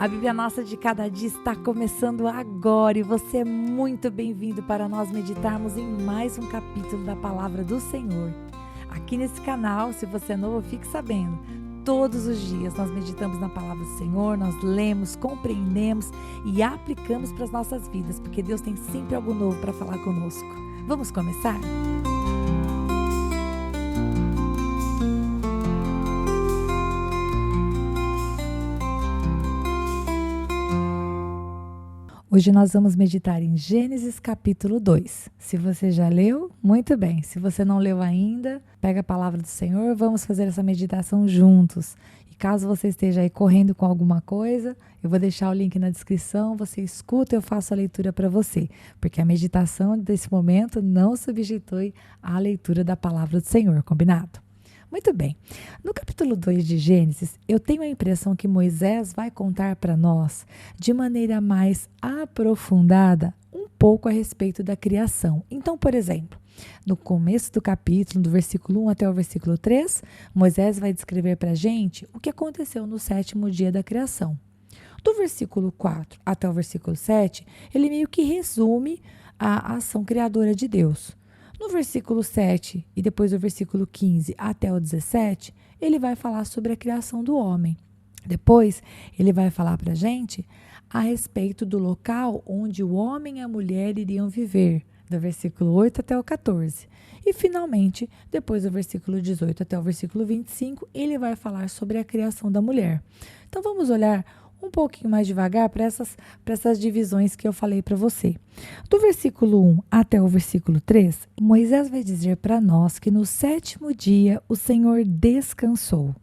A Bíblia Nossa de Cada Dia está começando agora e você é muito bem-vindo para nós meditarmos em mais um capítulo da Palavra do Senhor. Aqui nesse canal, se você é novo, fique sabendo, todos os dias nós meditamos na Palavra do Senhor, nós lemos, compreendemos e aplicamos para as nossas vidas, porque Deus tem sempre algo novo para falar conosco. Vamos começar? Hoje nós vamos meditar em Gênesis capítulo 2. Se você já leu, muito bem. Se você não leu ainda, pega a palavra do Senhor, vamos fazer essa meditação juntos. E caso você esteja aí correndo com alguma coisa, eu vou deixar o link na descrição, você escuta e eu faço a leitura para você. Porque a meditação desse momento não substitui a leitura da palavra do Senhor, combinado? Muito bem, no capítulo 2 de Gênesis, eu tenho a impressão que Moisés vai contar para nós, de maneira mais aprofundada, um pouco a respeito da criação. Então, por exemplo, no começo do capítulo, do versículo 1 até o versículo 3, Moisés vai descrever para a gente o que aconteceu no 7º dia da criação. Do versículo 4 até o versículo 7, ele meio que resume a ação criadora de Deus. No versículo 7 e depois do versículo 15 até o 17, ele vai falar sobre a criação do homem. Depois, ele vai falar para a gente a respeito do local onde o homem e a mulher iriam viver, do versículo 8 até o 14. E, finalmente, depois do versículo 18 até o versículo 25, ele vai falar sobre a criação da mulher. Então, vamos olhar um pouquinho mais devagar para essas divisões que eu falei para você. Do versículo 1 até o versículo 3, Moisés vai dizer para nós que no 7º dia o Senhor descansou.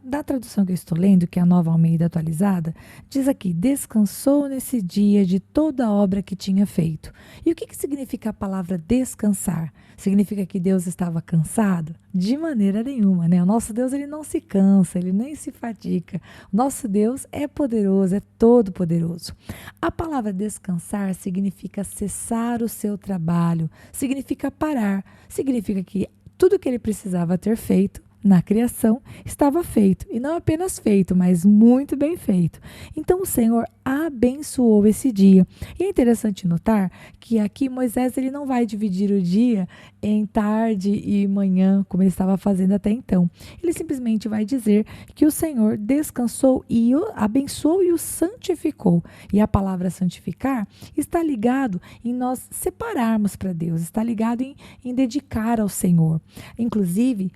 Da tradução que eu estou lendo, que é a Nova Almeida atualizada, diz aqui, descansou nesse dia de toda a obra que tinha feito. E o que significa a palavra descansar? Significa que Deus estava cansado? De maneira nenhuma, né? O nosso Deus, ele não se cansa, ele nem se fadiga. O nosso Deus é poderoso, é todo poderoso. A palavra descansar significa cessar o seu trabalho, significa parar, significa que tudo que ele precisava ter feito na criação estava feito, e não apenas feito, mas muito bem feito. Então o Senhor abençoou esse dia. E é interessante notar que aqui Moisés ele não vai dividir o dia em tarde e manhã, como ele estava fazendo até então. Ele simplesmente vai dizer que o Senhor descansou e o abençoou e o santificou. E a palavra santificar está ligado em nós separarmos para Deus, está ligado em dedicar ao Senhor. Inclusive,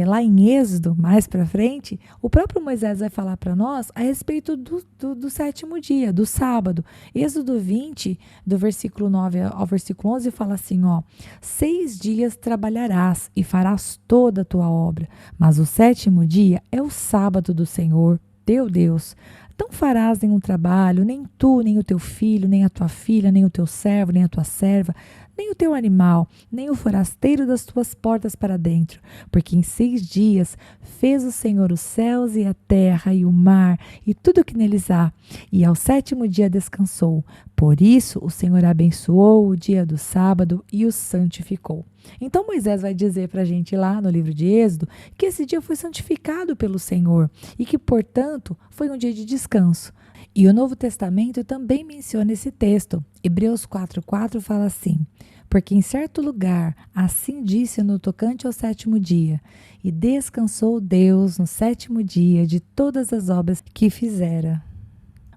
lá em Êxodo, mais para frente, o próprio Moisés vai falar para nós a respeito do 7º dia, do sábado. Êxodo 20, do versículo 9 ao versículo 11, fala assim, 6 dias trabalharás e farás toda a tua obra, mas o 7º dia é o sábado do Senhor, teu Deus. Não farás nenhum trabalho, nem tu, nem o teu filho, nem a tua filha, nem o teu servo, nem a tua serva, nem o teu animal, nem o forasteiro das tuas portas para dentro, porque em 6 dias fez o Senhor os céus e a terra e o mar e tudo o que neles há, e ao 7º dia descansou. Por isso o Senhor abençoou o dia do sábado e o santificou. Então Moisés vai dizer para a gente lá no livro de Êxodo que esse dia foi santificado pelo Senhor e que, portanto, foi um dia de descanso. E o Novo Testamento também menciona esse texto. Hebreus 4:4 fala assim, porque em certo lugar assim disse no tocante ao 7º dia, e descansou Deus no 7º dia de todas as obras que fizera.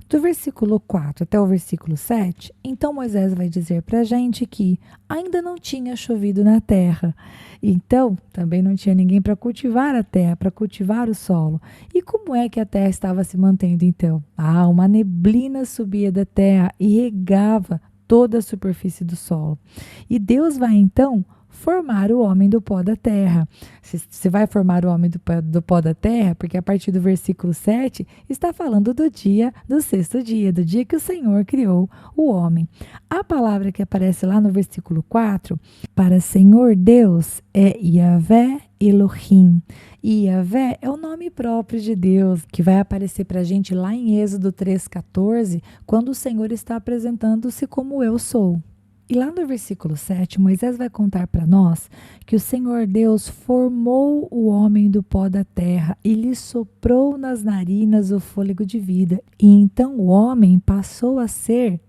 Do versículo 4 até o versículo 7, então Moisés vai dizer para a gente que ainda não tinha chovido na terra. Então, também não tinha ninguém para cultivar a terra, para cultivar o solo. E como é que a terra estava se mantendo então? Uma neblina subia da terra e regava toda a superfície do solo. E Deus vai então formar o homem do pó da terra. Você vai formar o homem do pó da terra, porque a partir do versículo 7 está falando do 6º dia, do dia que o Senhor criou o homem. A palavra que aparece lá no versículo 4, para Senhor Deus, é Yahvé Elohim. E Yahvé é o nome próprio de Deus, que vai aparecer para a gente lá em Êxodo 3:14, quando o Senhor está apresentando-se como eu sou. E lá no versículo 7, Moisés vai contar para nós que o Senhor Deus formou o homem do pó da terra e lhe soprou nas narinas o fôlego de vida. E então o homem passou a ser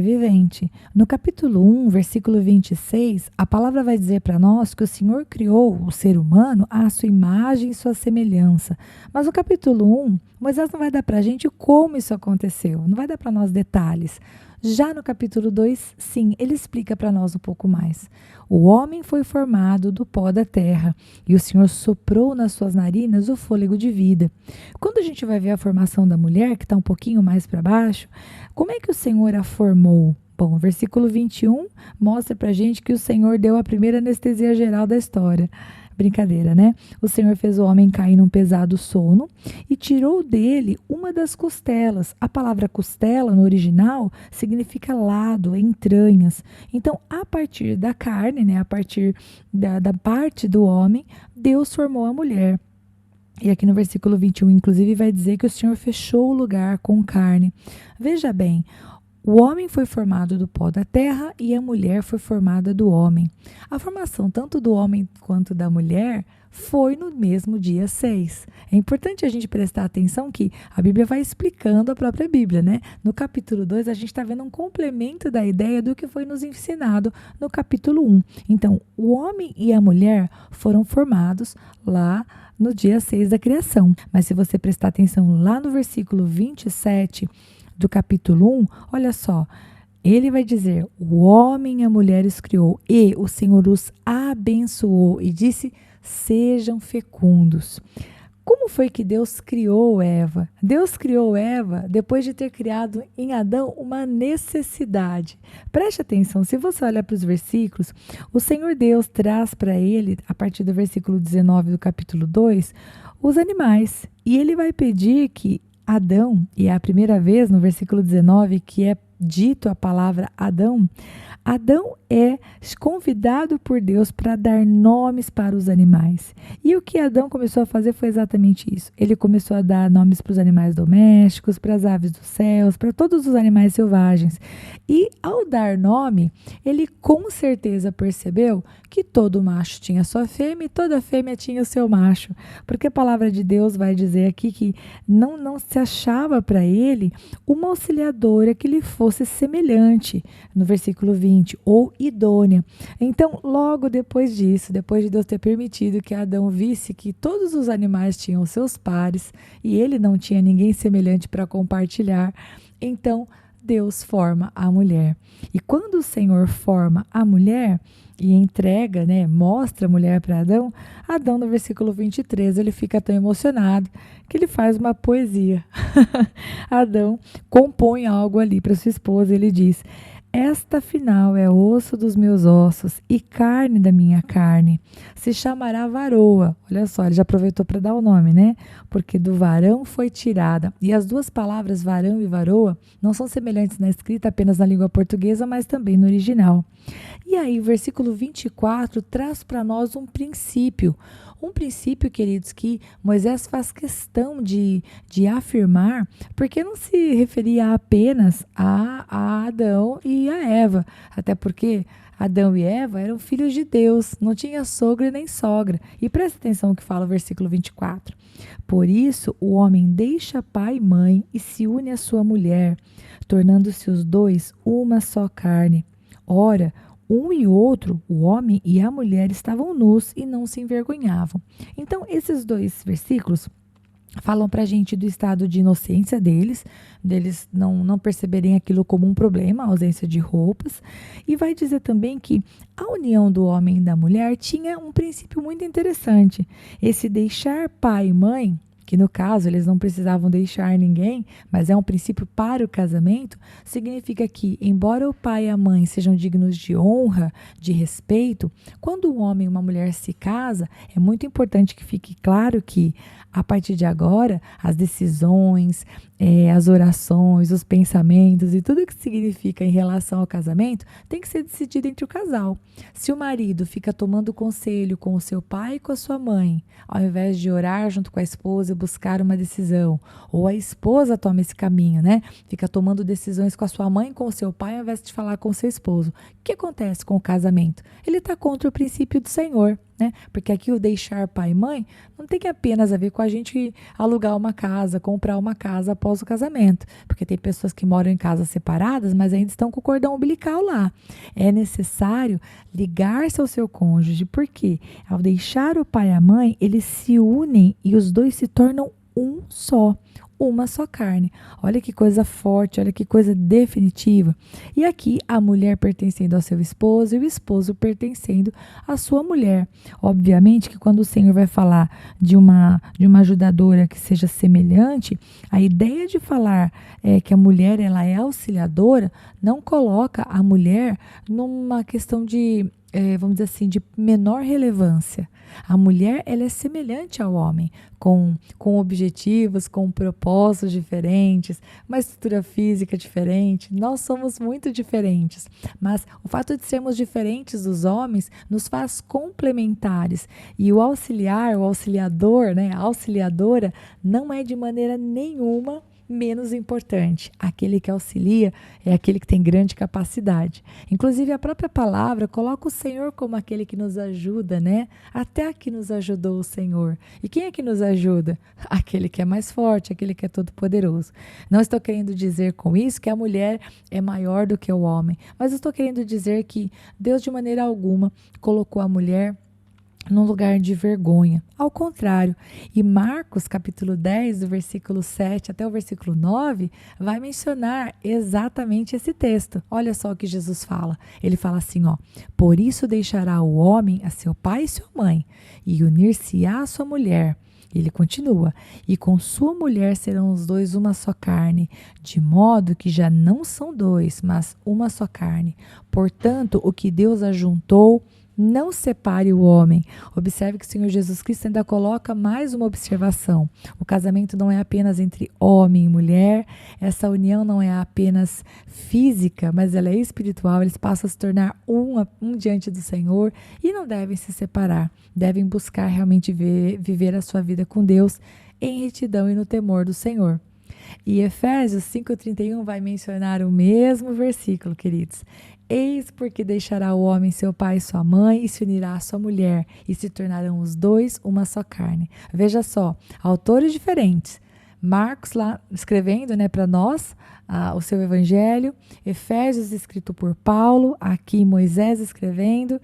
vivente. No capítulo 1, versículo 26, a palavra vai dizer para nós que o Senhor criou o ser humano à sua imagem e sua semelhança. Mas no capítulo 1, Moisés não vai dar para a gente como isso aconteceu, não vai dar para nós detalhes. Já no capítulo 2, sim, ele explica para nós um pouco mais. O homem foi formado do pó da terra e o Senhor soprou nas suas narinas o fôlego de vida. Quando a gente vai ver a formação da mulher, que está um pouquinho mais para baixo, como é que o Senhor a formou? Bom, o versículo 21 mostra para a gente que o Senhor deu a primeira anestesia geral da história. Brincadeira, né? O Senhor fez o homem cair num pesado sono e tirou dele uma das costelas. A palavra costela, no original, significa lado, entranhas. Então, a partir da carne, né? A partir da parte do homem, Deus formou a mulher. E aqui no versículo 21, inclusive, vai dizer que o Senhor fechou o lugar com carne. Veja bem, o homem foi formado do pó da terra e a mulher foi formada do homem. A formação tanto do homem quanto da mulher foi no mesmo dia 6. É importante a gente prestar atenção que a Bíblia vai explicando a própria Bíblia, né? No capítulo 2, a gente está vendo um complemento da ideia do que foi nos ensinado no capítulo 1. Então, o homem e a mulher foram formados lá no dia 6 da criação. Mas se você prestar atenção lá no versículo 27 do capítulo 1, olha só, ele vai dizer, o homem e a mulher os criou e o Senhor os abençoou e disse, sejam fecundos. Como foi que Deus criou Eva? Deus criou Eva depois de ter criado em Adão uma necessidade. Preste atenção, se você olhar para os versículos, o Senhor Deus traz para ele, a partir do versículo 19 do capítulo 2, os animais. E ele vai pedir que Adão, e é a primeira vez no versículo 19 que é dito a palavra Adão, Adão é convidado por Deus para dar nomes para os animais. E o que Adão começou a fazer foi exatamente isso. Ele começou a dar nomes para os animais domésticos, para as aves dos céus, para todos os animais selvagens. E ao dar nome, ele com certeza percebeu que todo macho tinha sua fêmea e toda fêmea tinha o seu macho. Porque a palavra de Deus vai dizer aqui que não se achava para ele uma auxiliadora que lhe fosse semelhante, no versículo 20, ou idônea. Então, logo depois disso, depois de Deus ter permitido que Adão visse que todos os animais tinham seus pares e ele não tinha ninguém semelhante para compartilhar, então Deus forma a mulher. E quando o Senhor forma a mulher e entrega, né, mostra a mulher para Adão, Adão no versículo 23, ele fica tão emocionado que ele faz uma poesia. Adão compõe algo ali para sua esposa, ele diz, esta afinal é osso dos meus ossos e carne da minha carne. Se chamará varoa. Olha só, ele já aproveitou para dar o nome, né? Porque do varão foi tirada. E as duas palavras varão e varoa não são semelhantes na escrita apenas na língua portuguesa, mas também no original. E aí, o versículo 24 traz para nós um princípio. Um princípio, queridos, que Moisés faz questão de afirmar, porque não se referia apenas a Adão e a Eva, até porque Adão e Eva eram filhos de Deus, não tinha sogro e nem sogra. E presta atenção no que fala o versículo 24. Por isso, o homem deixa pai e mãe e se une à sua mulher, tornando-se os dois uma só carne. Ora, um e outro, o homem e a mulher, estavam nus e não se envergonhavam. Então, esses dois versículos falam para a gente do estado de inocência deles não perceberem aquilo como um problema, a ausência de roupas. E vai dizer também que a união do homem e da mulher tinha um princípio muito interessante. Esse deixar pai e mãe, que no caso eles não precisavam deixar ninguém, mas é um princípio para o casamento, significa que, embora o pai e a mãe sejam dignos de honra, de respeito, quando um homem e uma mulher se casam, é muito importante que fique claro que, a partir de agora, as decisões, as orações, os pensamentos e tudo que significa em relação ao casamento tem que ser decidido entre o casal. Se o marido fica tomando conselho com o seu pai e com a sua mãe, ao invés de orar junto com a esposa preciso buscar uma decisão. Ou a esposa toma esse caminho, né? Fica tomando decisões com a sua mãe, com o seu pai, ao invés de falar com o seu esposo. O que acontece com o casamento? Ele está contra o princípio do Senhor, né? Porque aqui o deixar pai e mãe não tem que apenas a ver com a gente alugar uma casa, comprar uma casa após o casamento. Porque tem pessoas que moram em casas separadas, mas ainda estão com o cordão umbilical lá. É necessário ligar-se ao seu cônjuge, porque ao deixar o pai e a mãe, eles se unem e os dois se tornam um só, uma só carne. Olha que coisa forte, olha que coisa definitiva. E aqui a mulher pertencendo ao seu esposo e o esposo pertencendo à sua mulher. Obviamente que quando o Senhor vai falar de uma ajudadora que seja semelhante, a ideia de falar que a mulher ela é auxiliadora não coloca a mulher numa questão de vamos dizer assim, de menor relevância. A mulher, ela é semelhante ao homem, com objetivos, com propósitos diferentes, uma estrutura física diferente. Nós somos muito diferentes, mas o fato de sermos diferentes dos homens nos faz complementares. E o auxiliar, o auxiliador, né, a auxiliadora, não é de maneira nenhuma menos importante. Aquele que auxilia é aquele que tem grande capacidade. Inclusive, a própria palavra coloca o Senhor como aquele que nos ajuda, né? Até aqui nos ajudou o Senhor. E quem é que nos ajuda? Aquele que é mais forte, aquele que é todo-poderoso. Não estou querendo dizer com isso que a mulher é maior do que o homem, mas estou querendo dizer que Deus, de maneira alguma, colocou a mulher num lugar de vergonha. Ao contrário, e Marcos, capítulo 10, do versículo 7 até o versículo 9, vai mencionar exatamente esse texto. Olha só o que Jesus fala. Ele fala assim, ó: por isso deixará o homem a seu pai e sua mãe, e unir-se-á à sua mulher. Ele continua, e com sua mulher serão os dois uma só carne, de modo que já não são dois, mas uma só carne. Portanto, o que Deus ajuntou, não separe o homem. Observe que o Senhor Jesus Cristo ainda coloca mais uma observação. O casamento não é apenas entre homem e mulher. Essa união não é apenas física, mas ela é espiritual. Eles passam a se tornar um diante do Senhor e não devem se separar. Devem buscar realmente viver a sua vida com Deus em retidão e no temor do Senhor. E Efésios 5:31 vai mencionar o mesmo versículo, queridos. Eis porque deixará o homem seu pai e sua mãe e se unirá à sua mulher e se tornarão os dois uma só carne. Veja só, autores diferentes. Marcos lá escrevendo, né, para nós o seu evangelho. Efésios escrito por Paulo. Aqui Moisés escrevendo.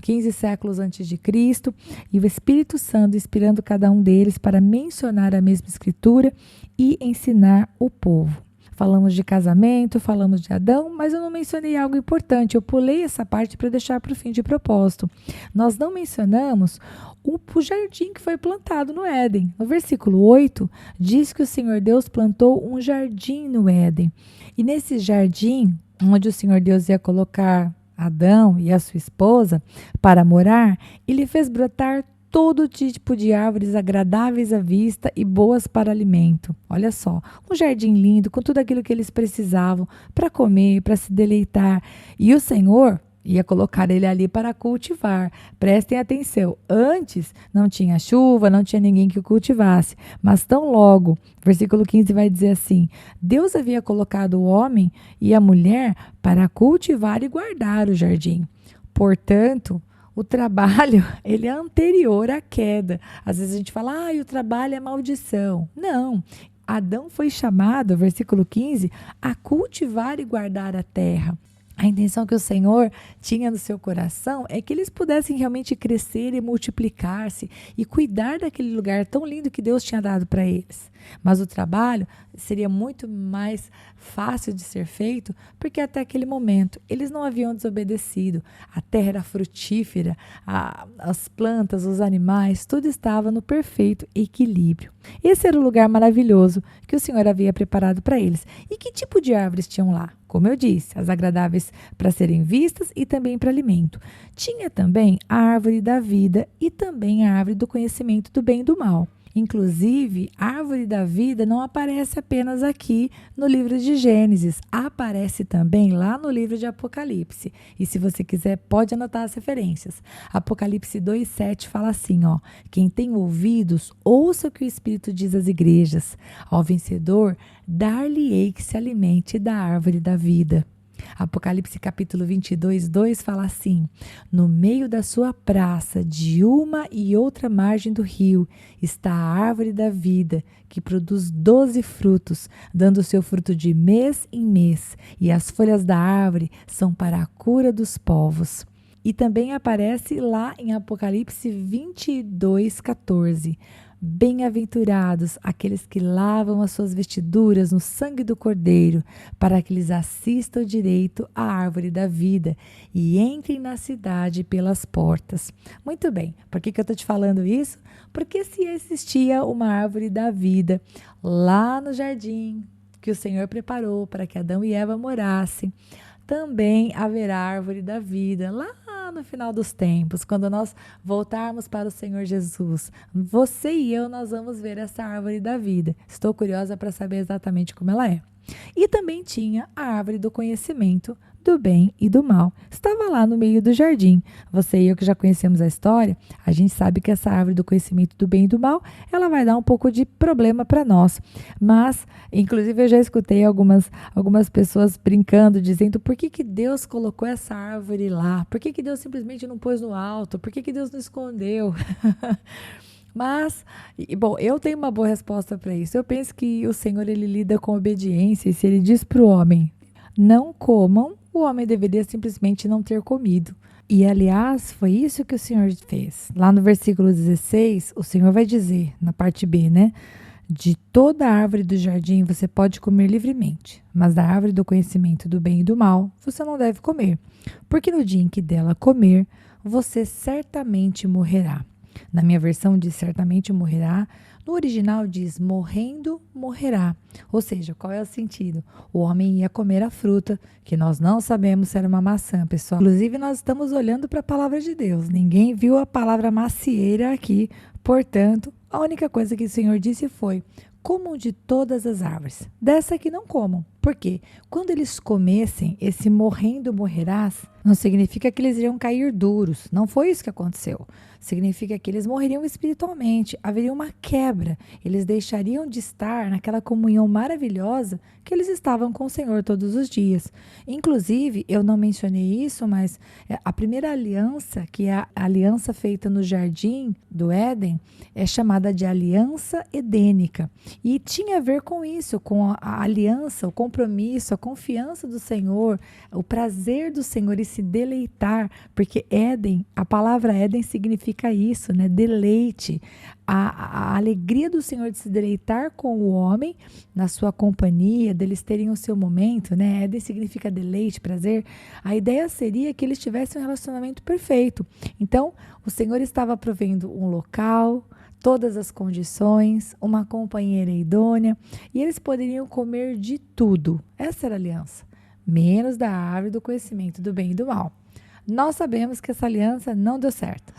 15 séculos antes de Cristo, e o Espírito Santo inspirando cada um deles para mencionar a mesma escritura e ensinar o povo. Falamos de casamento, falamos de Adão, mas eu não mencionei algo importante. Eu pulei essa parte para deixar para o fim de propósito. Nós não mencionamos o jardim que foi plantado no Éden. No versículo 8, diz que o Senhor Deus plantou um jardim no Éden. E nesse jardim, onde o Senhor Deus ia colocar Adão e a sua esposa para morar, ele fez brotar todo tipo de árvores agradáveis à vista e boas para alimento. Olha só, um jardim lindo com tudo aquilo que eles precisavam para comer, para se deleitar. E o Senhor ia colocar ele ali para cultivar. Prestem atenção, antes não tinha chuva, não tinha ninguém que o cultivasse, mas tão logo, versículo 15 vai dizer assim: Deus havia colocado o homem e a mulher para cultivar e guardar o jardim. Portanto, o trabalho, ele é anterior à queda. Às vezes a gente fala, o trabalho é maldição. Não, Adão foi chamado, versículo 15, a cultivar e guardar a terra. A intenção que o Senhor tinha no seu coração é que eles pudessem realmente crescer e multiplicar-se e cuidar daquele lugar tão lindo que Deus tinha dado para eles. Mas o trabalho seria muito mais fácil de ser feito porque até aquele momento eles não haviam desobedecido. A terra era frutífera, as plantas, os animais, tudo estava no perfeito equilíbrio. Esse era o lugar maravilhoso que o Senhor havia preparado para eles. E que tipo de árvores tinham lá? Como eu disse, as agradáveis para serem vistas e também para alimento. Tinha também a árvore da vida e também a árvore do conhecimento do bem e do mal. Inclusive, a árvore da vida não aparece apenas aqui no livro de Gênesis, aparece também lá no livro de Apocalipse. E se você quiser, pode anotar as referências. Apocalipse 2:7 fala assim, ó: quem tem ouvidos, ouça o que o Espírito diz às igrejas. Ao vencedor, dar-lhe-ei que se alimente da árvore da vida. Apocalipse capítulo 22:2 fala assim: no meio da sua praça, de uma e outra margem do rio, está a árvore da vida, que produz 12 frutos, dando seu fruto de mês em mês, e as folhas da árvore são para a cura dos povos. E também aparece lá em Apocalipse 22:14. Bem-aventurados aqueles que lavam as suas vestiduras no sangue do Cordeiro, para que lhes assistam direito à árvore da vida e entrem na cidade pelas portas. Muito bem, por que eu estou te falando isso? Porque se existia uma árvore da vida lá no jardim que o Senhor preparou para que Adão e Eva morassem, também haverá árvore da vida lá no final dos tempos, quando nós voltarmos para o Senhor Jesus. Você e eu, nós vamos ver essa árvore da vida. Estou curiosa para saber exatamente como ela é. E também tinha a árvore do conhecimento do bem e do mal. Estava lá no meio do jardim. Você e eu que já conhecemos a história, a gente sabe que essa árvore do conhecimento do bem e do mal, ela vai dar um pouco de problema para nós. Mas, inclusive, eu já escutei algumas pessoas brincando, dizendo: por que Deus colocou essa árvore lá? Por que Deus simplesmente não pôs no alto? Por que Deus não escondeu? Mas, bom, eu tenho uma boa resposta para isso. Eu penso que o Senhor, ele lida com obediência, e se ele diz para o homem: não comam, o homem deveria simplesmente não ter comido. E, aliás, foi isso que o Senhor fez. Lá no versículo 16, o Senhor vai dizer, na parte B, né? De toda árvore do jardim você pode comer livremente, mas da árvore do conhecimento do bem e do mal você não deve comer, porque no dia em que dela comer, você certamente morrerá. Na minha versão diz certamente morrerá. No original diz morrendo morrerá. Ou seja, qual é o sentido? O homem ia comer a fruta, que nós não sabemos se era uma maçã, pessoal. Inclusive, nós estamos olhando para a palavra de Deus. Ninguém viu a palavra macieira aqui. Portanto, a única coisa que o Senhor disse foi: comam de todas as árvores. Dessa aqui não comam. Por quê? Quando eles comessem, esse morrendo morrerás, não significa que eles iriam cair duros. Não foi isso que aconteceu. Significa que eles morreriam espiritualmente. Haveria uma quebra. Eles deixariam de estar naquela comunhão maravilhosa que eles estavam com o Senhor todos os dias. Inclusive, eu não mencionei isso, mas a primeira aliança, que é a aliança feita no jardim do Éden, é chamada de aliança edênica. E tinha a ver com isso, com a aliança, o compromisso, a confiança do Senhor, o prazer do Senhor e se deleitar, porque Éden, a palavra Éden significa isso, né? Deleite. A alegria do Senhor de se deleitar com o homem, na sua companhia, deles terem o seu momento, né? Éden significa deleite, prazer. A ideia seria que eles tivessem um relacionamento perfeito. Então, o Senhor estava provendo um local, todas as condições, uma companheira idônea, e eles poderiam comer de tudo. Essa era a aliança, menos da árvore do conhecimento do bem e do mal. Nós sabemos que essa aliança não deu certo.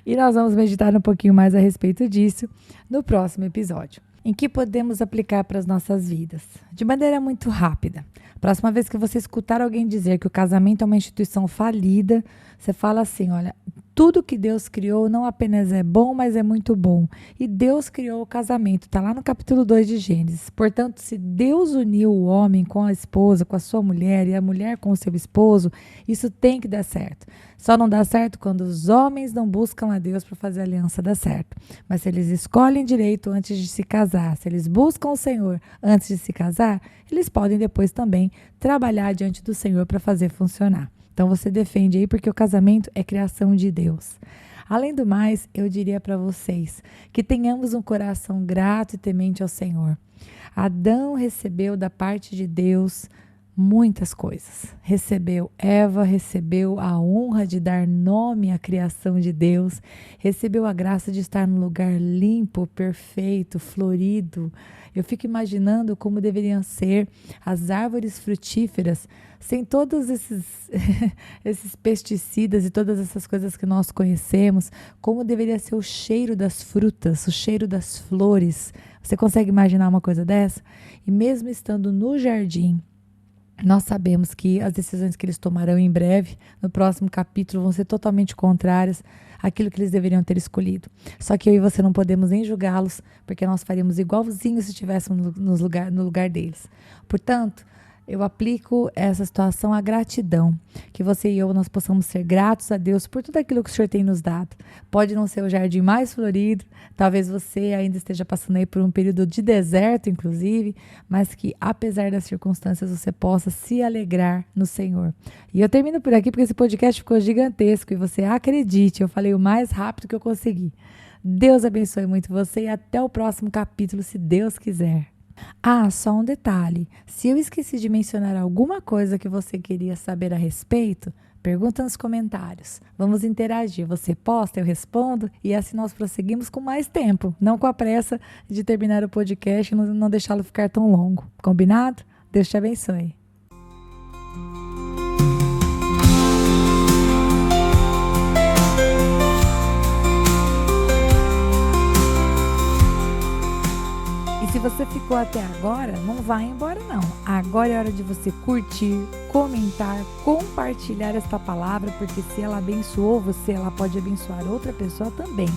E nós vamos meditar um pouquinho mais a respeito disso no próximo episódio. Em que podemos aplicar para as nossas vidas? De maneira muito rápida. Próxima vez que você escutar alguém dizer que o casamento é uma instituição falida, você fala assim: olha, tudo que Deus criou não apenas é bom, mas é muito bom. E Deus criou o casamento, está lá no capítulo 2 de Gênesis. Portanto, se Deus uniu o homem com a esposa, com a sua mulher, e a mulher com o seu esposo, isso tem que dar certo. Só não dá certo quando os homens não buscam a Deus para fazer a aliança dar certo. Mas se eles escolhem direito antes de se casar, se eles buscam o Senhor antes de se casar, eles podem depois também trabalhar diante do Senhor para fazer funcionar. Então você defende aí, porque o casamento é criação de Deus. Além do mais, eu diria para vocês que tenhamos um coração grato e temente ao Senhor. Adão recebeu da parte de Deus muitas coisas. Recebeu Eva, recebeu a honra de dar nome à criação de Deus, recebeu a graça de estar num lugar limpo, perfeito, florido. Eu fico imaginando como deveriam ser as árvores frutíferas sem todos esses pesticidas e todas essas coisas que nós conhecemos, como deveria ser o cheiro das frutas, o cheiro das flores. Você consegue imaginar uma coisa dessa? E mesmo estando no jardim, nós sabemos que as decisões que eles tomarão em breve, no próximo capítulo, vão ser totalmente contrárias àquilo que eles deveriam ter escolhido. Só que eu e você não podemos nem julgá-los, porque nós faríamos igualzinho se estivéssemos no lugar deles. Portanto, eu aplico essa situação à gratidão, que você e eu nós possamos ser gratos a Deus por tudo aquilo que o Senhor tem nos dado. Pode não ser o jardim mais florido, talvez você ainda esteja passando aí por um período de deserto, inclusive, mas que apesar das circunstâncias você possa se alegrar no Senhor. E eu termino por aqui porque esse podcast ficou gigantesco e você acredite, eu falei o mais rápido que eu consegui. Deus abençoe muito você e até o próximo capítulo, se Deus quiser. Ah, só um detalhe, se eu esqueci de mencionar alguma coisa que você queria saber a respeito, pergunta nos comentários. Vamos interagir, você posta, eu respondo e assim nós prosseguimos com mais tempo, não com a pressa de terminar o podcast e não deixá-lo ficar tão longo. Combinado? Deus te abençoe. Se você ficou até agora, não vai embora não. Agora é hora de você curtir, comentar, compartilhar esta palavra, porque se ela abençoou você, ela pode abençoar outra pessoa também.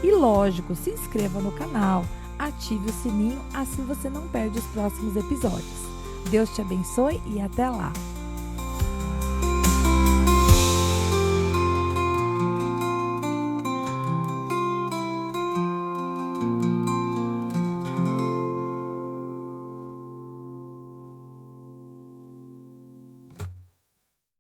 E lógico, se inscreva no canal, ative o sininho, assim você não perde os próximos episódios. Deus te abençoe e até lá!